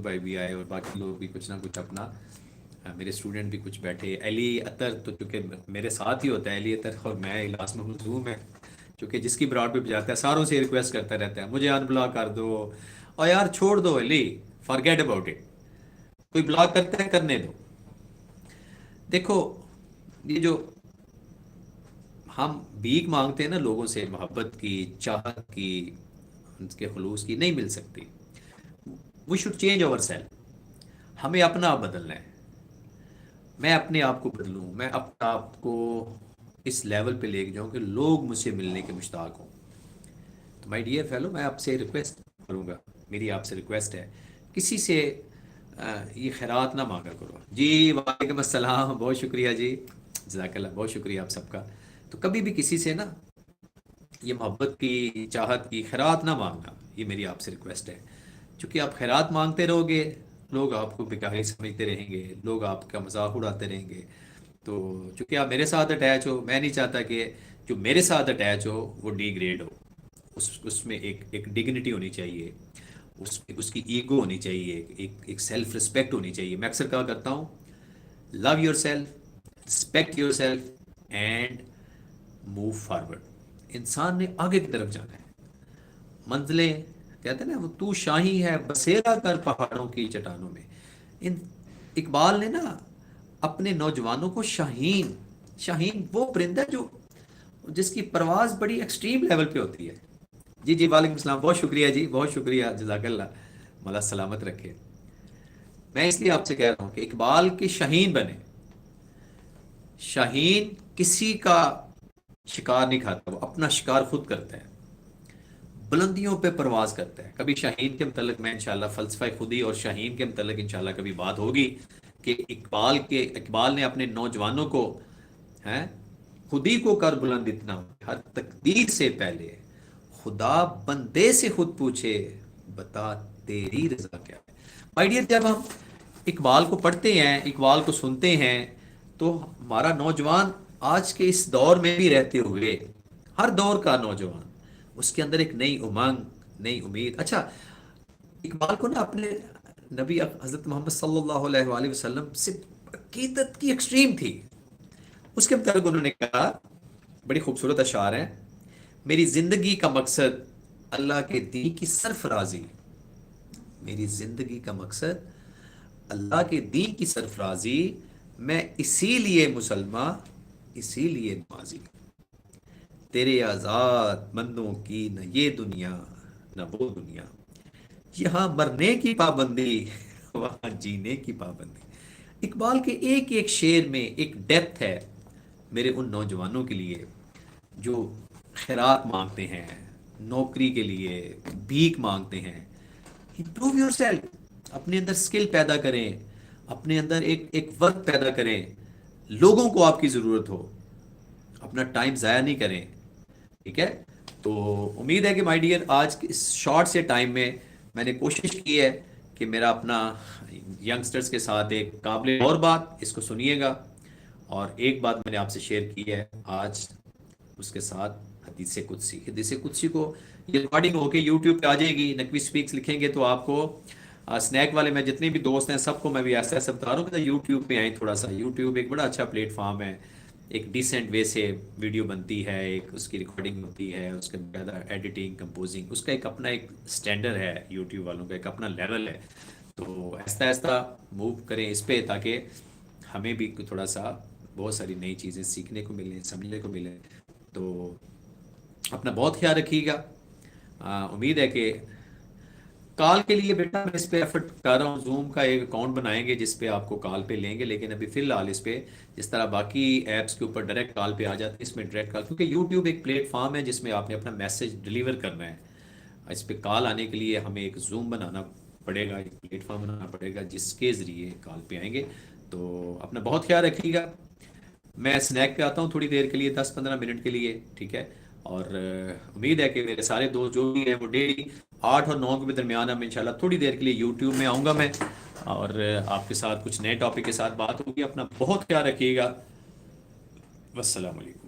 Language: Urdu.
بھائی بھی آئے اور باقی لوگ بھی کچھ نہ کچھ اپنا میرے اسٹوڈنٹ بھی کچھ بیٹھے. علی اطہر تو چونکہ میرے ساتھ ہی ہوتا ہے, علی اطہر اور میں الاس محمود زوم ہے, چونکہ جس کی براڈ پہ جاتا ہے ساروں سے ریکویسٹ کرتا رہتا ہے مجھے ان بلاک کر دو, اور یار چھوڑ دو علی, فارگیٹ اباؤٹ اٹ. کوئی بلاک کرتا ہے کرنے دو. دیکھو یہ جو ہم بھیک مانگتے ہیں نا لوگوں سے, محبت کی, چاہت کی, ان کے خلوص کی, نہیں مل سکتی. We should change our self. ہمیں اپنا آپ بدلنا ہے. میں اپنے آپ کو بدلوں, میں اپنے آپ کو اس لیول پہ لے کے جاؤں کہ لوگ مجھ سے ملنے کے مشتاق ہوں. تو مائی ڈیئر فیلو, میں آپ سے ریکویسٹ کروں گا, میری آپ سے ریکویسٹ ہے, کسی سے یہ خیرات نہ مانگا کرو. جی وعلیکم السلام, بہت شکریہ جی, جزاک اللہ, بہت شکریہ آپ سب کا. تو کبھی بھی کسی سے نا یہ محبت کی, چاہت کی خیرات نہ مانگنا, یہ میری آپ سے ریکویسٹ ہے. چونکہ آپ خیرات مانگتے رہو گے, لوگ آپ کو بکاہی سمجھتے رہیں گے, لوگ آپ کا مذاق اڑاتے رہیں گے. تو چونکہ آپ میرے ساتھ اٹیچ ہو, میں نہیں چاہتا کہ جو میرے ساتھ اٹیچ ہو وہ ڈی گریڈ ہو. اس میں ایک ڈگنیٹی ہونی چاہیے, اس کی ایگو ہونی چاہیے, ایک سیلف رسپیکٹ ہونی چاہیے. میں اکثر کہا کرتا ہوں, love yourself, respect yourself, and move forward. انسان نے آگے کی طرف جانا ہے. منزلیں کہتے ہیں نا, وہ تو شاہی ہے بسیرا کر پہاڑوں کی چٹانوں میں. ان اقبال نے نا اپنے نوجوانوں کو شاہین, شاہین وہ پرندہ جو جس کی پرواز بڑی ایکسٹریم لیول پہ ہوتی ہے. جی جی وعلیکم السلام, بہت شکریہ جی, بہت شکریہ, جزاک اللہ, مولا سلامت رکھے. میں اس لیے آپ سے کہہ رہا ہوں کہ اقبال کے شاہین بنے. شاہین کسی کا شکار نہیں کھاتا, وہ اپنا شکار خود کرتا ہے, بلندیوں پہ پرواز کرتا ہے. کبھی شاہین کے متعلق میں انشاءاللہ فلسفہ خودی اور شاہین کے متعلق انشاءاللہ کبھی بات ہوگی کہ اقبال نے اپنے نوجوانوں کو ہیں خودی کو کر بلند اتنا ہر تقدیر سے پہلے, خدا بندے سے خود پوچھے بتا تیری رضا کیا ہے. مائی ڈیئر, جب ہم اقبال کو پڑھتے ہیں, اقبال کو سنتے ہیں, تو ہمارا نوجوان آج کے اس دور میں بھی رہتے ہوئے, ہر دور کا نوجوان, اس کے اندر ایک نئی امنگ, نئی امید. اچھا, اقبال کو نا اپنے نبی حضرت محمد صلی اللہ علیہ وآلہ وسلم سے عقیدت کی ایکسٹریم تھی. اس کے متعلق انہوں نے کہا, بڑی خوبصورت اشعار ہیں, میری زندگی کا مقصد اللہ کے دین کی سرفرازی, میری زندگی کا مقصد اللہ کے دین کی سرفرازی, میں اسی لیے مسلمان, اسی لیے نمازی, تیرے آزاد بندوں کی نہ یہ دنیا نہ وہ دنیا, یہاں مرنے کی پابندی وہاں جینے کی پابندی. اقبال کے ایک ایک شعر میں ایک ڈیپتھ ہے میرے ان نوجوانوں کے لیے جو خیرات مانگتے ہیں, نوکری کے لیے بھیک مانگتے ہیں. امپروو یور سیلف, اپنے اندر سکل پیدا کریں, اپنے اندر ایک ورک پیدا کریں, لوگوں کو آپ کی ضرورت ہو, اپنا ٹائم ضائع نہیں کریں. ٹھیک ہے, تو امید ہے کہ مائی ڈیئر آج کے اس شارٹ سے ٹائم میں نے کوشش کی ہے کہ میرا اپنا ینگسٹرز کے ساتھ ایک قابل اور بات, اس کو سنیے گا. اور ایک بات میں نے آپ سے شیئر کی ہے آج, اس کے ساتھ حدیث قدسی. حدیث قدسی کو یہ ریکارڈنگ ہو کے یوٹیوب پہ آ جائے گی, نقوی سپیکس لکھیں گے تو آپ کو اسنیک والے میں جتنے بھی دوست ہیں سب کو میں بھی ایسا بتا رہا ہوں کہ یوٹیوب پہ آئیں. تھوڑا سا یوٹیوب ایک بڑا اچھا پلیٹ فارم ہے, ایک ڈیسنٹ وے سے ویڈیو بنتی ہے, ایک اس کی ریکارڈنگ ہوتی ہے, اس کے بعد ایڈیٹنگ, کمپوزنگ, اس کا ایک اپنا ایک سٹینڈرڈ ہے, یوٹیوب والوں کا ایک اپنا لیول ہے. تو ایسا ایسا موو کریں اس پہ تاکہ ہمیں بھی تھوڑا سا بہت ساری نئی چیزیں سیکھنے کو ملیں, سمجھنے کو ملیں. تو اپنا بہت خیال رکھیے گا. امید ہے کہ کال کے لیے بیٹا میں اس پہ ایفرٹ کر رہا ہوں, زوم کا ایک اکاؤنٹ بنائیں گے جس پہ آپ کو کال پہ لیں گے, لیکن ابھی فی الحال اس پہ جس طرح باقی ایپس کے اوپر ڈائریکٹ کال پہ آ جاتے ہیں, اس میں ڈائریکٹ کال, کیونکہ یوٹیوب ایک پلیٹ فارم ہے جس میں آپ نے اپنا میسج ڈلیور کرنا ہے. اس پہ کال آنے کے لیے ہمیں ایک زوم بنانا پڑے گا, ایک پلیٹ فارم بنانا پڑے گا جس کے ذریعے کال پہ آئیں گے. تو اپنا بہت خیال رکھیے گا. میں سنیک پہ آتا ہوں تھوڑی دیر کے لیے, 10-15 منٹ کے لیے, ٹھیک ہے. اور امید ہے کہ میرے سارے دوست جو بھی ہیں وہ ڈیلی 8 اور 9 کے درمیان میں انشاءاللہ تھوڑی دیر کے لیے یوٹیوب میں آؤں گا میں, اور آپ کے ساتھ کچھ نئے ٹاپک کے ساتھ بات ہوگی. اپنا بہت خیال رکھیے گا. والسلام علیکم.